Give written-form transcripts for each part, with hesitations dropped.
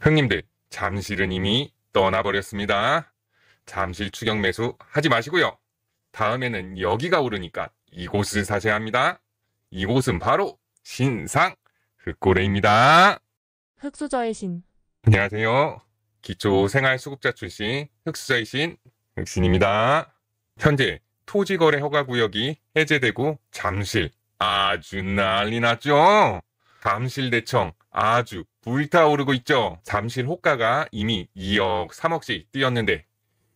형님들, 잠실은 이미 떠나버렸습니다. 잠실 추경 매수 하지 마시고요. 다음에는 여기가 오르니까 이곳을 사셔야 합니다. 이곳은 바로 신상 흑고래입니다. 흑수저의 신. 안녕하세요. 기초생활수급자 출신 흑수저의 신 흑신입니다. 현재 토지거래 허가구역이 해제되고 잠실 아주 난리 났죠. 잠실대청 아주 불타오르고 있죠. 잠실 호가가 이미 2억, 3억씩 뛰었는데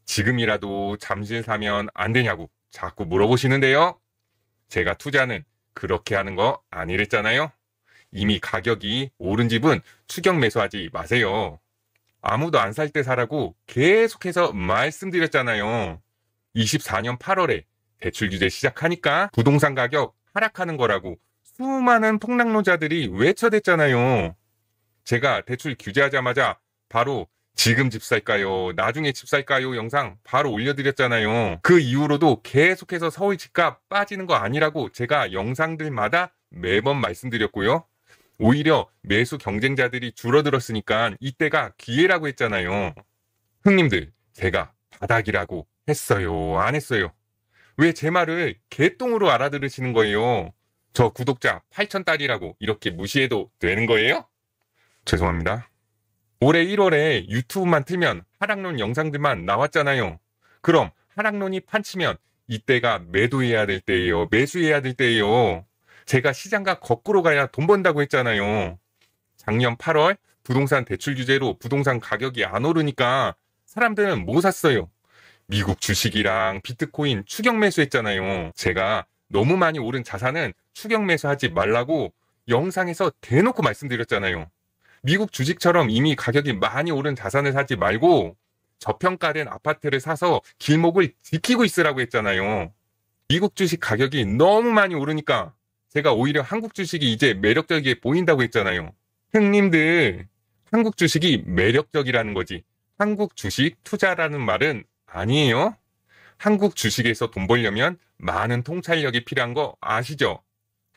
지금이라도 잠실 사면 안 되냐고 자꾸 물어보시는데요. 제가 투자는 그렇게 하는 거 아니랬잖아요. 이미 가격이 오른 집은 추격 매수하지 마세요. 아무도 안 살 때 사라고 계속해서 말씀드렸잖아요. 24년 8월에 대출 규제 시작하니까 부동산 가격 하락하는 거라고 수많은 폭락론자들이 외쳐댔잖아요. 제가 대출 규제하자마자 바로 지금 집 살까요? 나중에 집 살까요? 영상 바로 올려드렸잖아요. 그 이후로도 계속해서 서울 집값 빠지는 거 아니라고 제가 영상들마다 매번 말씀드렸고요. 오히려 매수 경쟁자들이 줄어들었으니까 이때가 기회라고 했잖아요. 형님들, 제가 바닥이라고 했어요? 안 했어요? 왜 제 말을 개똥으로 알아들으시는 거예요? 저 구독자 8,000달이라고 이렇게 무시해도 되는 거예요? 죄송합니다. 올해 1월에 유튜브만 틀면 하락론 영상들만 나왔잖아요. 그럼 하락론이 판치면 이때가 매도해야 될 때예요. 매수해야 될 때예요. 제가 시장과 거꾸로 가야 돈 번다고 했잖아요. 작년 8월 부동산 대출 규제로 부동산 가격이 안 오르니까 사람들은 뭐 샀어요? 미국 주식이랑 비트코인 추격 매수했잖아요. 제가 너무 많이 오른 자산은 추격 매수하지 말라고 영상에서 대놓고 말씀드렸잖아요. 미국 주식처럼 이미 가격이 많이 오른 자산을 사지 말고 저평가된 아파트를 사서 길목을 지키고 있으라고 했잖아요. 미국 주식 가격이 너무 많이 오르니까 제가 오히려 한국 주식이 이제 매력적이게 보인다고 했잖아요. 형님들, 한국 주식이 매력적이라는 거지 한국 주식 투자라는 말은 아니에요. 한국 주식에서 돈 벌려면 많은 통찰력이 필요한 거 아시죠?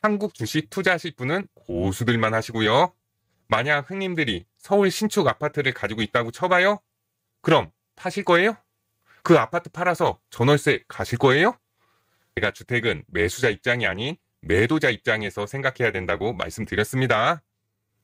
한국 주식 투자하실 분은 고수들만 하시고요. 만약 형님들이 서울 신축 아파트를 가지고 있다고 쳐봐요? 그럼 파실 거예요? 그 아파트 팔아서 전월세 가실 거예요? 제가 주택은 매수자 입장이 아닌 매도자 입장에서 생각해야 된다고 말씀드렸습니다.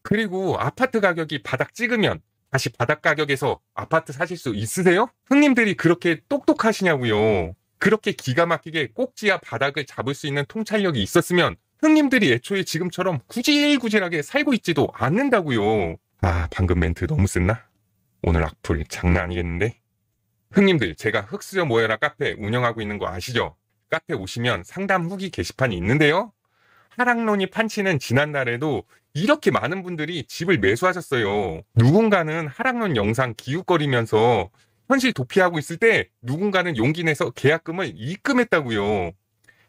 그리고 아파트 가격이 바닥 찍으면 다시 바닥 가격에서 아파트 사실 수 있으세요? 형님들이 그렇게 똑똑하시냐고요. 그렇게 기가 막히게 꼭지와 바닥을 잡을 수 있는 통찰력이 있었으면 형님들이 애초에 지금처럼 구질구질하게 살고 있지도 않는다고요. 아, 방금 멘트 너무 셌나? 오늘 악플 장난 아니겠는데? 형님들, 제가 흑수저 모여라 카페 운영하고 있는 거 아시죠? 카페 오시면 상담 후기 게시판이 있는데요. 하락론이 판치는 지난달에도 이렇게 많은 분들이 집을 매수하셨어요. 누군가는 하락론 영상 기웃거리면서 현실 도피하고 있을 때 누군가는 용기 내서 계약금을 입금했다고요.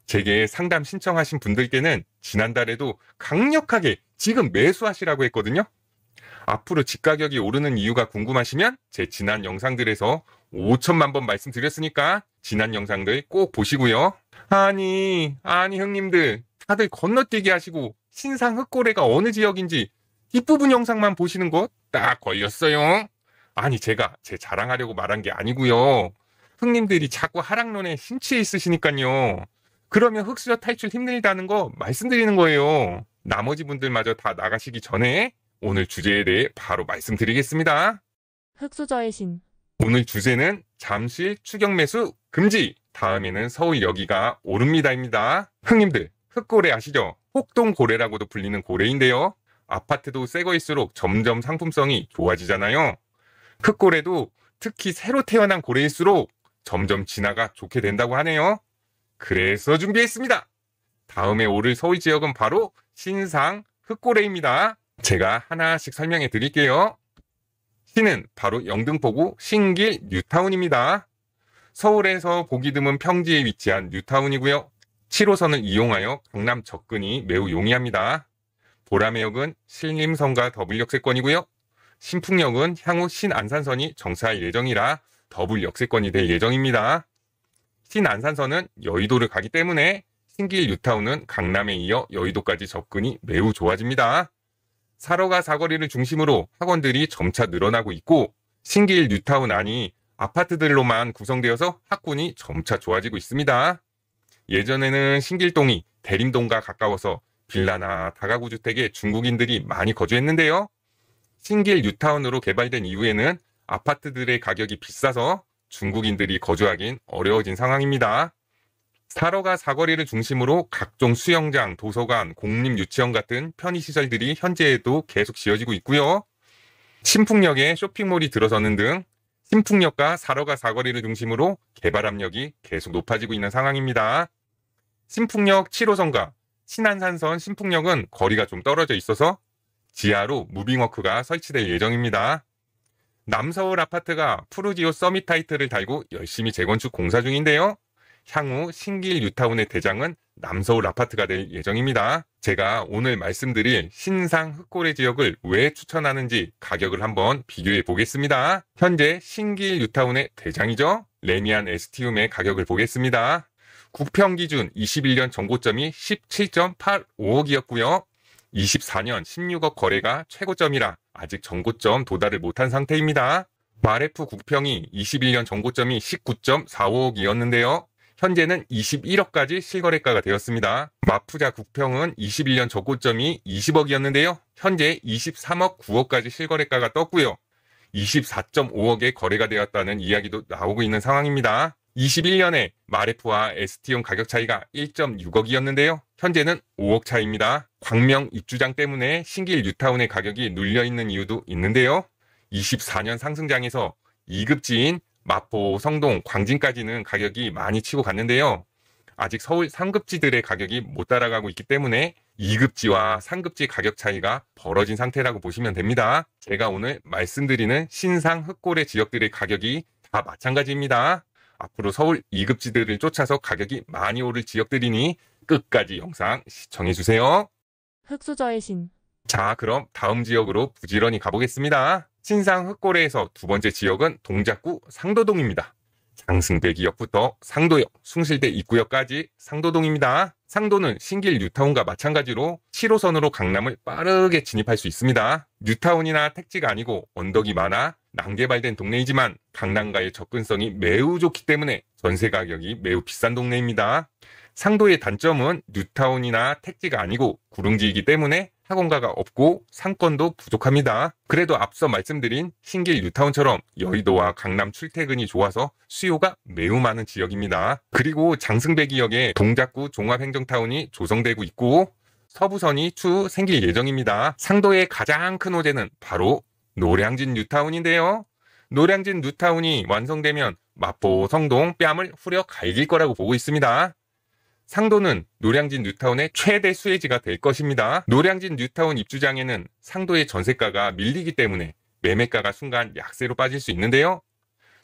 제게 상담 신청하신 분들께는 지난달에도 강력하게 지금 매수하시라고 했거든요. 앞으로 집 가격이 오르는 이유가 궁금하시면 제 지난 영상들에서 5천만 번 말씀드렸으니까 지난 영상들 꼭 보시고요. 아니 형님들 다들 건너뛰기 하시고 신상 흑고래가 어느 지역인지 뒷부분 영상만 보시는 거 딱 걸렸어요. 아니 제가 제 자랑하려고 말한 게 아니고요. 형님들이 자꾸 하락론에 심취해 있으시니까요. 그러면 흑수저 탈출 힘들다는 거 말씀드리는 거예요. 나머지 분들마저 다 나가시기 전에 오늘 주제에 대해 바로 말씀드리겠습니다. 흑수저의 신. 오늘 주제는 잠실 추격 매수 금지. 다음에는 서울 여기가 오릅니다입니다. 형님들, 흑고래 아시죠? 혹동고래라고도 불리는 고래인데요. 아파트도 새 거일수록 점점 상품성이 좋아지잖아요. 흑고래도 특히 새로 태어난 고래일수록 점점 진화가 좋게 된다고 하네요. 그래서 준비했습니다. 다음에 오를 서울 지역은 바로 신상 흑고래입니다. 제가 하나씩 설명해 드릴게요. 신은 바로 영등포구 신길 뉴타운입니다. 서울에서 보기 드문 평지에 위치한 뉴타운이고요. 7호선을 이용하여 강남 접근이 매우 용이합니다. 보라매역은 신림선과 더블 역세권이고요. 신풍역은 향후 신안산선이 정차할 예정이라 더블 역세권이 될 예정입니다. 신안산선은 여의도를 가기 때문에 신길 뉴타운은 강남에 이어 여의도까지 접근이 매우 좋아집니다. 사러가 사거리를 중심으로 학원들이 점차 늘어나고 있고 신길 뉴타운 안이 아파트들로만 구성되어서 학군이 점차 좋아지고 있습니다. 예전에는 신길동이 대림동과 가까워서 빌라나 다가구 주택에 중국인들이 많이 거주했는데요. 신길 뉴타운으로 개발된 이후에는 아파트들의 가격이 비싸서 중국인들이 거주하긴 어려워진 상황입니다. 사러가 사거리를 중심으로 각종 수영장, 도서관, 공립유치원 같은 편의시설들이 현재에도 계속 지어지고 있고요. 신풍역에 쇼핑몰이 들어서는 등 신풍역과 사러가 사거리를 중심으로 개발 압력이 계속 높아지고 있는 상황입니다. 신풍역 7호선과 신안산선 신풍역은 거리가 좀 떨어져 있어서 지하로 무빙워크가 설치될 예정입니다. 남서울 아파트가 푸르지오 서밋 타이틀을 달고 열심히 재건축 공사 중인데요. 향후 신길 뉴타운의 대장은 남서울 아파트가 될 예정입니다. 제가 오늘 말씀드릴 신상 흑고래 지역을 왜 추천하는지 가격을 한번 비교해 보겠습니다. 현재 신길 뉴타운의 대장이죠. 레미안 에스티움의 가격을 보겠습니다. 국평 기준 21년 정고점이 17.85억이었고요. 24년 16억 거래가 최고점이라 아직 정고점 도달을 못한 상태입니다. 마레프 국평이 21년 정고점이 19.45억이었는데요. 현재는 21억까지 실거래가가 되었습니다. 마푸자 국평은 21년 저고점이 20억이었는데요. 현재 23억 9억까지 실거래가가 떴고요. 24.5억에 거래가 되었다는 이야기도 나오고 있는 상황입니다. 21년에 마레프와 ST용 가격 차이가 1.6억이었는데요. 현재는 5억 차이입니다. 광명 입주장 때문에 신길 뉴타운의 가격이 눌려있는 이유도 있는데요. 24년 상승장에서 2급지인 마포, 성동, 광진까지는 가격이 많이 치고 갔는데요. 아직 서울 3급지들의 가격이 못 따라가고 있기 때문에 2급지와 3급지 가격 차이가 벌어진 상태라고 보시면 됩니다. 제가 오늘 말씀드리는 신상 흑고래 지역들의 가격이 다 마찬가지입니다. 앞으로 서울 2급지들을 쫓아서 가격이 많이 오를 지역들이니 끝까지 영상 시청해주세요. 흑수저의 신. 자, 그럼 다음 지역으로 부지런히 가보겠습니다. 신상 흑고래에서 두 번째 지역은 동작구 상도동입니다. 장승배기역부터 상도역, 숭실대 입구역까지 상도동입니다. 상도는 신길 뉴타운과 마찬가지로 7호선으로 강남을 빠르게 진입할 수 있습니다. 뉴타운이나 택지가 아니고 언덕이 많아 난개발된 동네이지만 강남과의 접근성이 매우 좋기 때문에 전세 가격이 매우 비싼 동네입니다. 상도의 단점은 뉴타운이나 택지가 아니고 구릉지이기 때문에 학원가가 없고 상권도 부족합니다. 그래도 앞서 말씀드린 신길 뉴타운처럼 여의도와 강남 출퇴근이 좋아서 수요가 매우 많은 지역입니다. 그리고 장승배기역에 동작구 종합행정타운이 조성되고 있고 서부선이 추후 생길 예정입니다. 상도의 가장 큰 호재는 바로 노량진 뉴타운인데요. 노량진 뉴타운이 완성되면 마포, 성동, 뺨을 후려 갈길 거라고 보고 있습니다. 상도는 노량진 뉴타운의 최대 수혜지가 될 것입니다. 노량진 뉴타운 입주장에는 상도의 전세가가 밀리기 때문에 매매가가 순간 약세로 빠질 수 있는데요.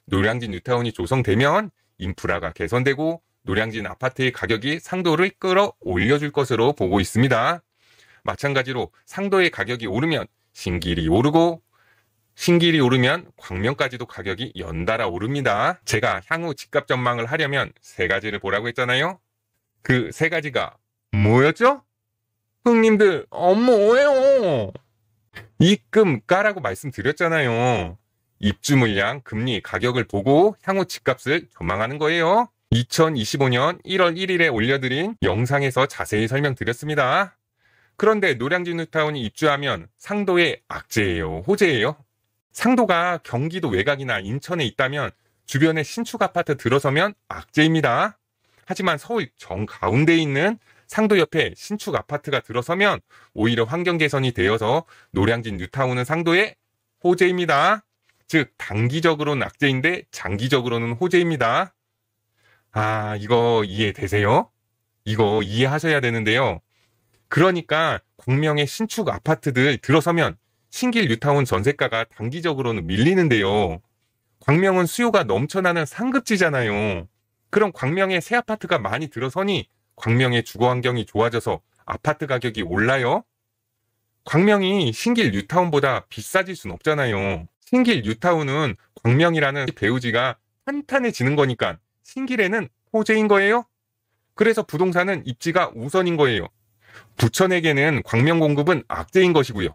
노량진 뉴타운이 조성되면 인프라가 개선되고 노량진 아파트의 가격이 상도를 끌어올려줄 것으로 보고 있습니다. 마찬가지로 상도의 가격이 오르면 신길이 오르고 신길이 오르면 광명까지도 가격이 연달아 오릅니다. 제가 향후 집값 전망을 하려면 세 가지를 보라고 했잖아요. 그 세 가지가 뭐였죠? 형님들, 뭐예요? 입금가라고 말씀드렸잖아요. 입주 물량, 금리, 가격을 보고 향후 집값을 전망하는 거예요. 2025년 1월 1일에 올려드린 영상에서 자세히 설명드렸습니다. 그런데 노량진 뉴타운이 입주하면 상도의 악재예요, 호재예요? 상도가 경기도 외곽이나 인천에 있다면 주변에 신축 아파트 들어서면 악재입니다. 하지만 서울 정가운데에 있는 상도 옆에 신축 아파트가 들어서면 오히려 환경 개선이 되어서 노량진 뉴타운은 상도의 호재입니다. 즉 단기적으로는 악재인데 장기적으로는 호재입니다. 이거 이해되세요? 이거 이해하셔야 되는데요. 그러니까 광명의 신축 아파트들 들어서면 신길 뉴타운 전세가가 단기적으로는 밀리는데요. 광명은 수요가 넘쳐나는 상급지잖아요. 그럼 광명에 새 아파트가 많이 들어서니 광명의 주거 환경이 좋아져서 아파트 가격이 올라요? 광명이 신길 뉴타운보다 비싸질 순 없잖아요. 신길 뉴타운은 광명이라는 배우지가 탄탄해지는 거니까 신길에는 호재인 거예요. 그래서 부동산은 입지가 우선인 거예요. 부천에게는 광명 공급은 악재인 것이고요.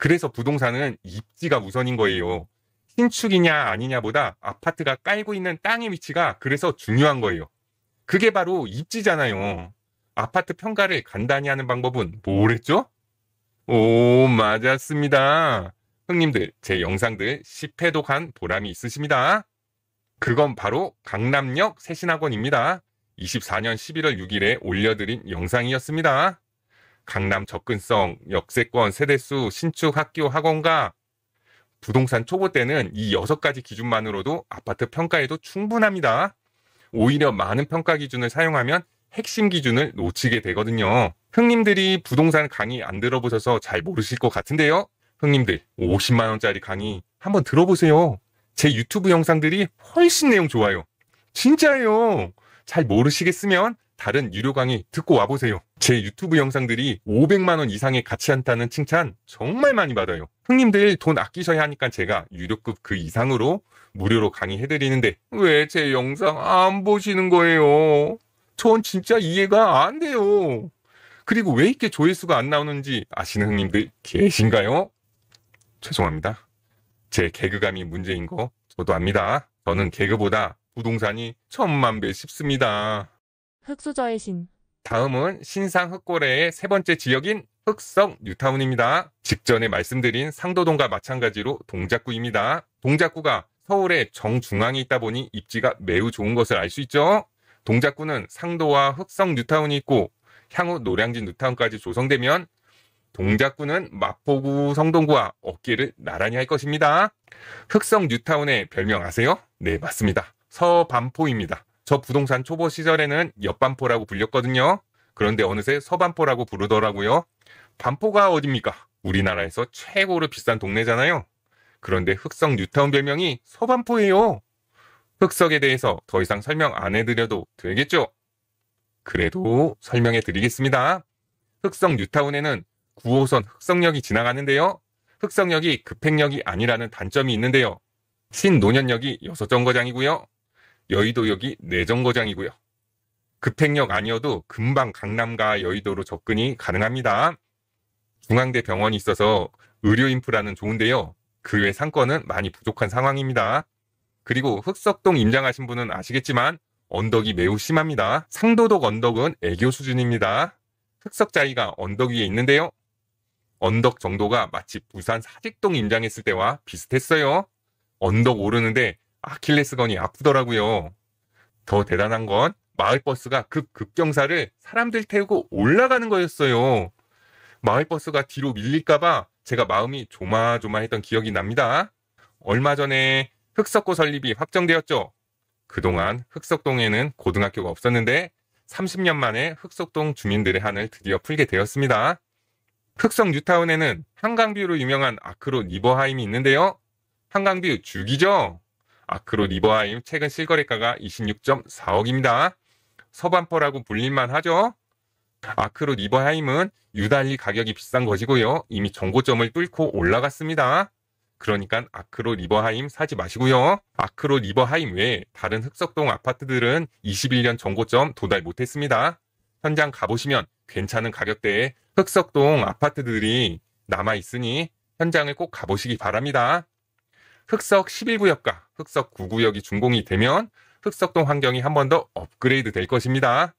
그래서 부동산은 입지가 우선인 거예요. 신축이냐 아니냐보다 아파트가 깔고 있는 땅의 위치가 그래서 중요한 거예요. 그게 바로 입지잖아요. 아파트 평가를 간단히 하는 방법은 뭐랬죠? 오, 맞았습니다. 형님들, 제 영상들 10회독 한 보람이 있으십니다. 그건 바로 강남역 세신학원입니다. 24년 11월 6일에 올려드린 영상이었습니다. 강남 접근성, 역세권, 세대수, 신축 학교 학원가, 부동산 초보 때는 이 6가지 기준만으로도 아파트 평가에도 충분합니다. 오히려 많은 평가 기준을 사용하면 핵심 기준을 놓치게 되거든요. 형님들이 부동산 강의 안 들어보셔서 잘 모르실 것 같은데요. 형님들 50만원짜리 강의 한번 들어보세요. 제 유튜브 영상들이 훨씬 내용 좋아요. 진짜예요. 잘 모르시겠으면 다른 유료 강의 듣고 와보세요. 제 유튜브 영상들이 500만원 이상의 가치 않다는 칭찬 정말 많이 받아요. 형님들 돈 아끼셔야 하니까 제가 유료급 그 이상으로 무료로 강의해드리는데 왜 제 영상 안 보시는 거예요? 전 진짜 이해가 안 돼요. 그리고 왜 이렇게 조회수가 안 나오는지 아시는 형님들 계신가요? 죄송합니다. 제 개그감이 문제인 거 저도 압니다. 저는 개그보다 부동산이 천만배 쉽습니다. 흙수저의 신. 다음은 신상 흑고래의 세 번째 지역인 흑성 뉴타운입니다. 직전에 말씀드린 상도동과 마찬가지로 동작구입니다. 동작구가 서울의 정중앙에 있다 보니 입지가 매우 좋은 것을 알 수 있죠. 동작구는 상도와 흑성 뉴타운이 있고 향후 노량진 뉴타운까지 조성되면 동작구는 마포구, 성동구와 어깨를 나란히 할 것입니다. 흑성 뉴타운의 별명 아세요? 네, 맞습니다. 서반포입니다. 저 부동산 초보 시절에는 옆반포라고 불렸거든요. 그런데 어느새 서반포라고 부르더라고요. 반포가 어딥니까? 우리나라에서 최고로 비싼 동네잖아요. 그런데 흑성 뉴타운 별명이 서반포예요. 흑석에 대해서 더 이상 설명 안 해드려도 되겠죠? 그래도 설명해 드리겠습니다. 흑성 뉴타운에는 9호선 흑성역이 지나가는데요. 흑성역이 급행역이 아니라는 단점이 있는데요. 신논현역이 6정거장이고요. 여의도역이 4정거장이고요. 급행역 아니어도 금방 강남과 여의도로 접근이 가능합니다. 중앙대 병원이 있어서 의료 인프라는 좋은데요. 그 외 상권은 많이 부족한 상황입니다. 그리고 흑석동 임장하신 분은 아시겠지만 언덕이 매우 심합니다. 상도덕 언덕은 애교 수준입니다. 흑석자리가 언덕 위에 있는데요. 언덕 정도가 마치 부산 사직동 임장했을 때와 비슷했어요. 언덕 오르는데 아킬레스건이 아프더라고요. 더 대단한 건 마을버스가 급경사를 사람들 태우고 올라가는 거였어요. 마을버스가 뒤로 밀릴까봐 제가 마음이 조마조마했던 기억이 납니다. 얼마 전에 흑석고 설립이 확정되었죠. 그동안 흑석동에는 고등학교가 없었는데 30년 만에 흑석동 주민들의 한을 드디어 풀게 되었습니다. 흑성 뉴타운에는 한강뷰로 유명한 아크로 리버하임이 있는데요. 한강뷰 죽이죠? 아크로 리버하임 최근 실거래가가 26.4억입니다. 서반포라고 불릴만 하죠? 아크로 리버하임은 유달리 가격이 비싼 것이고요. 이미 정고점을 뚫고 올라갔습니다. 그러니까 아크로 리버하임 사지 마시고요. 아크로 리버하임 외에 다른 흑석동 아파트들은 21년 정고점 도달 못했습니다. 현장 가보시면 괜찮은 가격대에 흑석동 아파트들이 남아있으니 현장을 꼭 가보시기 바랍니다. 흑석 11구역과 흑석 9구역이 준공이 되면 흑석동 환경이 한 번 더 업그레이드 될 것입니다.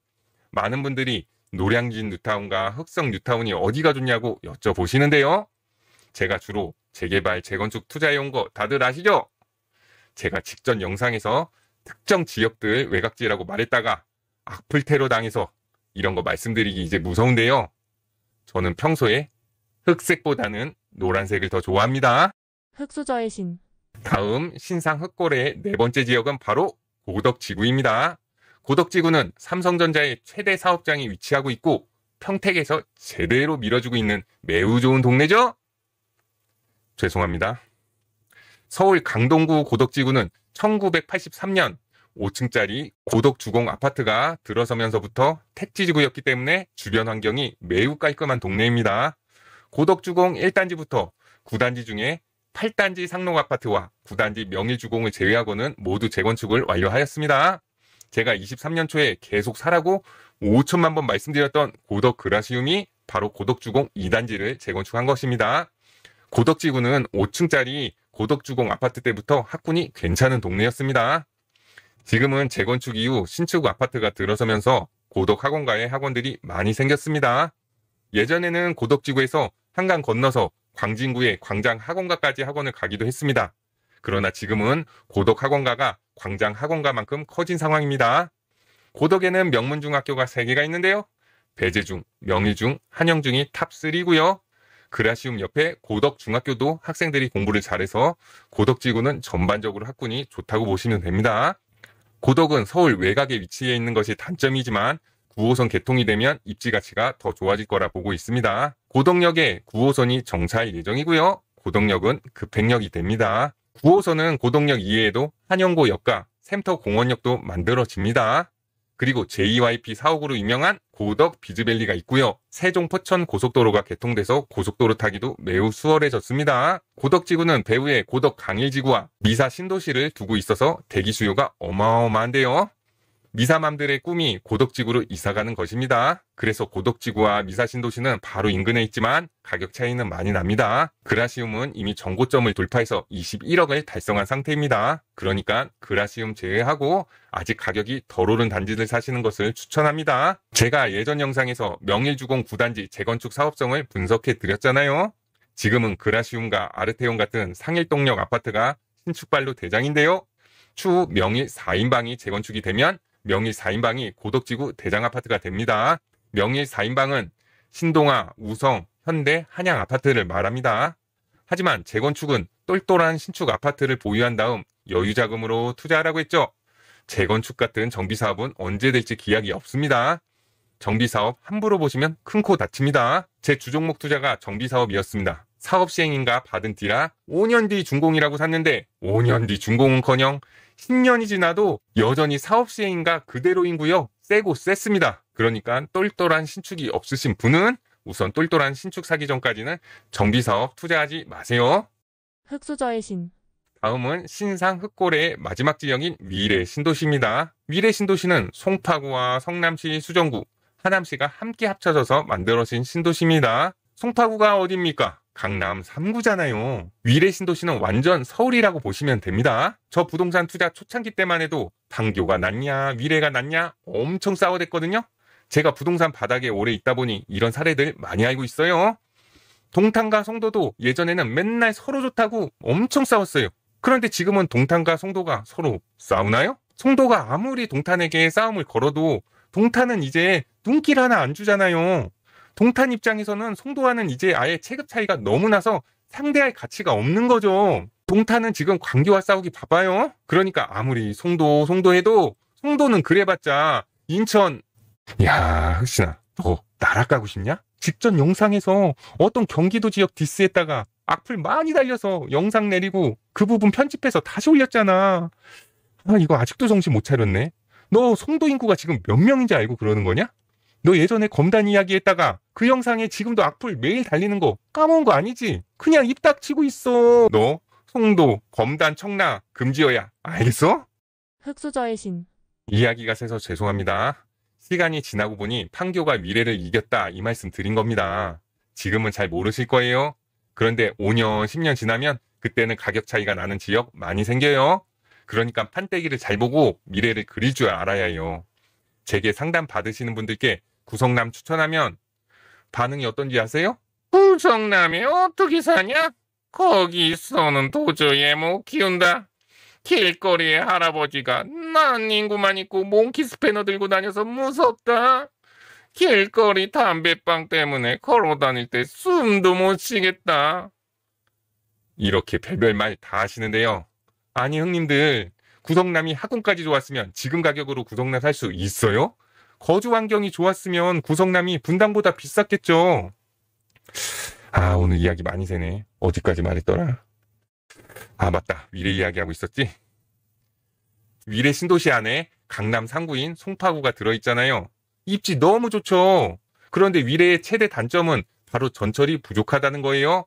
많은 분들이 노량진 뉴타운과 흑석 뉴타운이 어디가 좋냐고 여쭤보시는데요. 제가 주로 재개발, 재건축 투자해온 거 다들 아시죠? 제가 직전 영상에서 특정 지역들 외곽지라고 말했다가 악플 테러 당해서 이런 거 말씀드리기 이제 무서운데요. 저는 평소에 흑색보다는 노란색을 더 좋아합니다. 흙수저의 신. 다음 신상 흑고래의 네 번째 지역은 바로 고덕지구입니다. 고덕지구는 삼성전자의 최대 사업장이 위치하고 있고 평택에서 제대로 밀어주고 있는 매우 좋은 동네죠? 죄송합니다. 서울 강동구 고덕지구는 1983년 5층짜리 고덕주공 아파트가 들어서면서부터 택지지구였기 때문에 주변 환경이 매우 깔끔한 동네입니다. 고덕주공 1단지부터 9단지 중에 8단지 상록아파트와 9단지 명일주공을 제외하고는 모두 재건축을 완료하였습니다. 제가 23년 초에 계속 사라고 5천만 번 말씀드렸던 고덕 그라시움이 바로 고덕주공 2단지를 재건축한 것입니다. 고덕지구는 5층짜리 고덕주공 아파트 때부터 학군이 괜찮은 동네였습니다. 지금은 재건축 이후 신축 아파트가 들어서면서 고덕 학원가에 학원들이 많이 생겼습니다. 예전에는 고덕지구에서 한강 건너서 광진구의 광장 학원가까지 학원을 가기도 했습니다. 그러나 지금은 고덕 학원가가 광장 학원가만큼 커진 상황입니다. 고덕에는 명문중학교가 3개가 있는데요. 배재중, 명일중, 한영중이 탑3고요. 그라시움 옆에 고덕중학교도 학생들이 공부를 잘해서 고덕지구는 전반적으로 학군이 좋다고 보시면 됩니다. 고덕은 서울 외곽에 위치해 있는 것이 단점이지만 9호선 개통이 되면 입지 가치가 더 좋아질 거라 보고 있습니다. 고덕역에 9호선이 정차할 예정이고요. 고덕역은 급행역이 됩니다. 9호선은 고덕역 이외에도 한영고역과 샘터공원역도 만들어집니다. 그리고 JYP 사옥으로 유명한 고덕 비즈밸리가 있고요. 세종 포천 고속도로가 개통돼서 고속도로 타기도 매우 수월해졌습니다. 고덕지구는 배후에 고덕 강일지구와 미사 신도시를 두고 있어서 대기 수요가 어마어마한데요. 미사맘들의 꿈이 고덕지구로 이사가는 것입니다. 그래서 고덕지구와 미사신도시는 바로 인근에 있지만 가격 차이는 많이 납니다. 그라시움은 이미 정고점을 돌파해서 21억을 달성한 상태입니다. 그러니까 그라시움 제외하고 아직 가격이 덜 오른 단지를 사시는 것을 추천합니다. 제가 예전 영상에서 명일주공 9단지 재건축 사업성을 분석해 드렸잖아요. 지금은 그라시움과 아르테온 같은 상일동역 아파트가 신축발로 대장인데요. 추후 명일 4인방이 재건축이 되면 명일 4인방이 고덕지구 대장아파트가 됩니다. 명일 4인방은 신동아, 우성, 현대, 한양 아파트를 말합니다. 하지만 재건축은 똘똘한 신축 아파트를 보유한 다음 여유자금으로 투자하라고 했죠. 재건축 같은 정비사업은 언제 될지 기약이 없습니다. 정비사업 함부로 보시면 큰 코 다칩니다. 제 주종목 투자가 정비사업이었습니다. 사업시행인가 받은 뒤라 5년 뒤 준공이라고 샀는데 5년 뒤 준공은커녕 10년이 지나도 여전히 사업시행인가 그대로인고요. 세고 셌습니다. 그러니까 똘똘한 신축이 없으신 분은 우선 똘똘한 신축 사기 전까지는 정비사업 투자하지 마세요. 흙수저의 신. 다음은 신상 흑고래의 마지막 지역인 위례 신도시입니다. 위례 신도시는 송파구와 성남시 수정구, 하남시가 함께 합쳐져서 만들어진 신도시입니다. 송파구가 어딥니까? 강남 3구잖아요. 위례 신도시는 완전 서울이라고 보시면 됩니다. 저 부동산 투자 초창기 때만 해도 판교가 낫냐 위례가 낫냐 엄청 싸워댔거든요. 제가 부동산 바닥에 오래 있다 보니 이런 사례들 많이 알고 있어요. 동탄과 송도도 예전에는 맨날 서로 좋다고 엄청 싸웠어요. 그런데 지금은 동탄과 송도가 서로 싸우나요? 송도가 아무리 동탄에게 싸움을 걸어도 동탄은 이제 눈길 하나 안 주잖아요. 동탄 입장에서는 송도와는 이제 아예 체급 차이가 너무 나서 상대할 가치가 없는 거죠. 동탄은 지금 광교와 싸우기 바빠요. 그러니까 아무리 송도 해도 송도는 그래봤자 인천. 야, 흑신아, 너 나락가고 싶냐? 직전 영상에서 어떤 경기도 지역 디스했다가 악플 많이 달려서 영상 내리고 그 부분 편집해서 다시 올렸잖아. 아, 이거 아직도 정신 못 차렸네. 너 송도 인구가 지금 몇 명인지 알고 그러는 거냐? 너 예전에 검단 이야기 했다가 그 영상에 지금도 악플 매일 달리는 거 까먹은 거 아니지? 그냥 입 닥치고 있어. 너 송도, 검단, 청라 금지어야. 알겠어? 흙수저의 신. 이야기가 새서 죄송합니다. 시간이 지나고 보니 판교가 미래를 이겼다 이 말씀 드린 겁니다. 지금은 잘 모르실 거예요. 그런데 5년, 10년 지나면 그때는 가격 차이가 나는 지역 많이 생겨요. 그러니까 판때기를 잘 보고 미래를 그릴 줄 알아야 해요. 제게 상담 받으시는 분들께 구성남 추천하면 반응이 어떤지 아세요? 구성남이 어떻게 사냐? 거기서는 도저히 못 키운다. 길거리에 할아버지가 난 인구만 있고 몽키 스패너 들고 다녀서 무섭다. 길거리 담배빵 때문에 걸어 다닐 때 숨도 못 쉬겠다. 이렇게 별별 말 다 하시는데요. 아니 형님들, 구성남이 학군까지 좋았으면 지금 가격으로 구성남 살 수 있어요? 거주 환경이 좋았으면 구성남이 분당보다 비쌌겠죠. 아, 오늘 이야기 많이 새네. 어디까지 말했더라? 아, 맞다. 위례 이야기하고 있었지? 위례 신도시 안에 강남 상구인 송파구가 들어있잖아요. 입지 너무 좋죠. 그런데 위례의 최대 단점은 바로 전철이 부족하다는 거예요.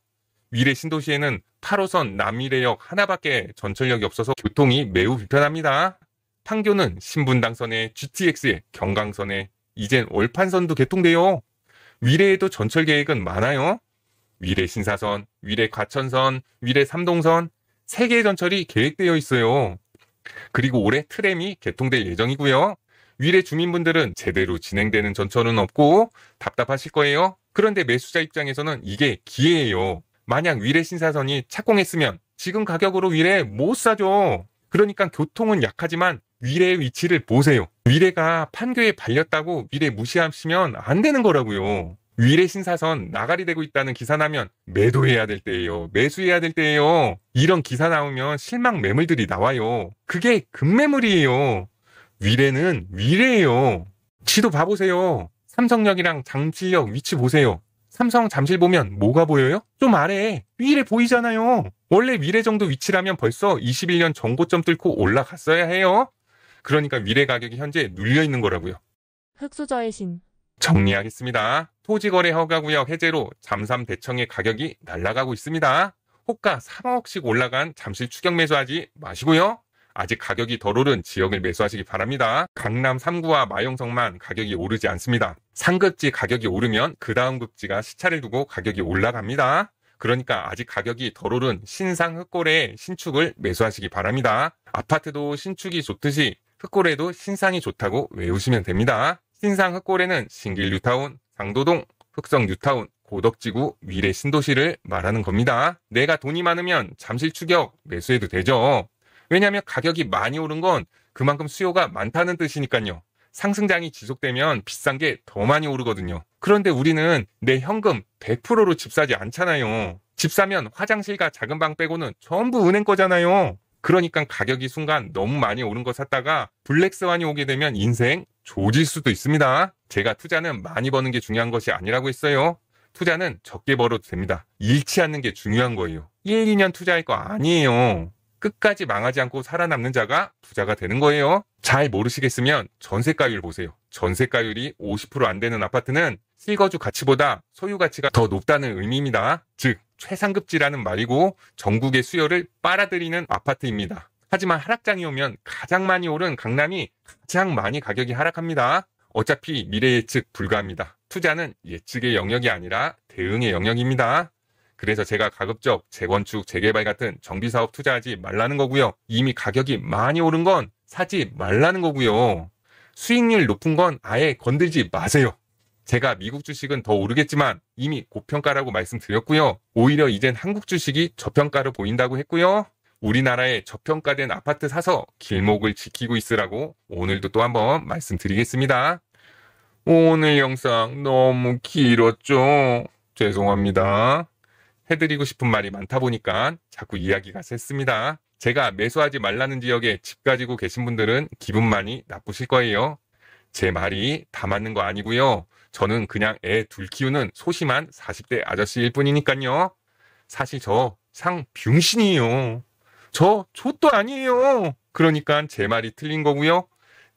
위례 신도시에는 8호선 남위례역 하나밖에 전철역이 없어서 교통이 매우 불편합니다. 판교는 신분당선에 GTX에 경강선에 이젠 월판선도 개통돼요. 위례에도 전철 계획은 많아요. 위례 신사선, 위례 과천선, 위례 삼동선 3개의 전철이 계획되어 있어요. 그리고 올해 트램이 개통될 예정이고요. 위례 주민분들은 제대로 진행되는 전철은 없고 답답하실 거예요. 그런데 매수자 입장에서는 이게 기회예요. 만약 위례 신사선이 착공했으면 지금 가격으로 위례 못 사죠. 그러니까 교통은 약하지만 위례의 위치를 보세요. 위례가 판교에 발렸다고 위례 무시하시면 안 되는 거라고요. 위례 신사선 나가리 되고 있다는 기사 나면 매도해야 될 때예요. 매수해야 될 때예요. 이런 기사 나오면 실망 매물들이 나와요. 그게 급매물이에요. 위례는 위례예요. 지도 봐보세요. 삼성역이랑 잠실역 위치 보세요. 삼성 잠실 보면 뭐가 보여요? 좀 아래 위례 보이잖아요. 원래 위례 정도 위치라면 벌써 21년 정고점 뚫고 올라갔어야 해요. 그러니까 위례 가격이 현재 눌려있는 거라고요. 흑수저의 신. 정리하겠습니다. 토지거래 허가구역 해제로 잠삼 대청의 가격이 날아가고 있습니다. 호가 3억씩 올라간 잠실 추격 매수하지 마시고요. 아직 가격이 덜 오른 지역을 매수하시기 바랍니다. 강남 3구와 마용성만 가격이 오르지 않습니다. 상급지 가격이 오르면 그 다음 급지가 시차를 두고 가격이 올라갑니다. 그러니까 아직 가격이 덜 오른 신상 흑고래 신축을 매수하시기 바랍니다. 아파트도 신축이 좋듯이 흑고래도 신상이 좋다고 외우시면 됩니다. 신상 흑고래는 신길 뉴타운, 상도동, 흑성 뉴타운, 고덕지구, 위례 신도시를 말하는 겁니다. 내가 돈이 많으면 잠실 추격 매수해도 되죠. 왜냐하면 가격이 많이 오른 건 그만큼 수요가 많다는 뜻이니까요. 상승장이 지속되면 비싼 게 더 많이 오르거든요. 그런데 우리는 내 현금 100%로 집 사지 않잖아요. 집 사면 화장실과 작은 방 빼고는 전부 은행 거잖아요. 그러니까 가격이 순간 너무 많이 오른 거 샀다가 블랙스완이 오게 되면 인생 조질 수도 있습니다. 제가 투자는 많이 버는 게 중요한 것이 아니라고 했어요. 투자는 적게 벌어도 됩니다. 잃지 않는 게 중요한 거예요. 1, 2년 투자할 거 아니에요. 끝까지 망하지 않고 살아남는 자가 부자가 되는 거예요. 잘 모르시겠으면 전세가율 보세요. 전세가율이 50% 안 되는 아파트는 실거주 가치보다 소유 가치가 더 높다는 의미입니다. 즉 최상급지라는 말이고 전국의 수요를 빨아들이는 아파트입니다. 하지만 하락장이 오면 가장 많이 오른 강남이 가장 많이 가격이 하락합니다. 어차피 미래 예측 불가합니다. 투자는 예측의 영역이 아니라 대응의 영역입니다. 그래서 제가 가급적 재건축, 재개발 같은 정비사업 투자하지 말라는 거고요. 이미 가격이 많이 오른 건 사지 말라는 거고요. 수익률 높은 건 아예 건들지 마세요. 제가 미국 주식은 더 오르겠지만 이미 고평가라고 말씀드렸고요. 오히려 이젠 한국 주식이 저평가로 보인다고 했고요. 우리나라에 저평가된 아파트 사서 길목을 지키고 있으라고 오늘도 또 한번 말씀드리겠습니다. 오늘 영상 너무 길었죠? 죄송합니다. 해드리고 싶은 말이 많다 보니까 자꾸 이야기가 샜습니다. 제가 매수하지 말라는 지역에 집 가지고 계신 분들은 기분 많이 나쁘실 거예요. 제 말이 다 맞는 거 아니고요. 저는 그냥 애 둘 키우는 소심한 40대 아저씨일 뿐이니까요. 사실 저 상병신이에요. 저 좆도 아니에요. 그러니까 제 말이 틀린 거고요.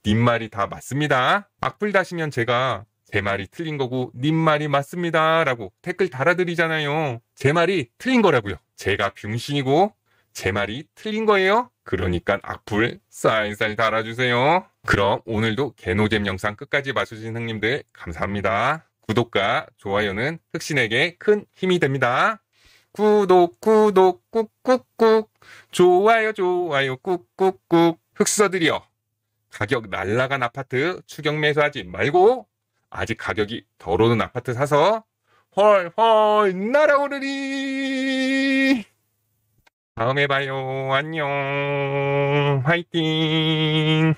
님 말이 다 맞습니다. 악플 다시면 제가 제 말이 틀린 거고 님 말이 맞습니다 라고 댓글 달아드리잖아요. 제 말이 틀린 거라고요. 제가 병신이고 제 말이 틀린 거예요. 그러니까 악플 쌀쌀 달아주세요. 그럼 오늘도 개노잼 영상 끝까지 봐주신 형님들 감사합니다. 구독과 좋아요는 흑신에게 큰 힘이 됩니다. 구독 꾹꾹꾹 좋아요 꾹꾹꾹. 흑수저들이여, 가격 날라간 아파트 추격 매수하지 말고 아직 가격이 덜 오른 아파트 사서 헐헐 날아오르리. 다음에 봐요. 안녕. 화이팅.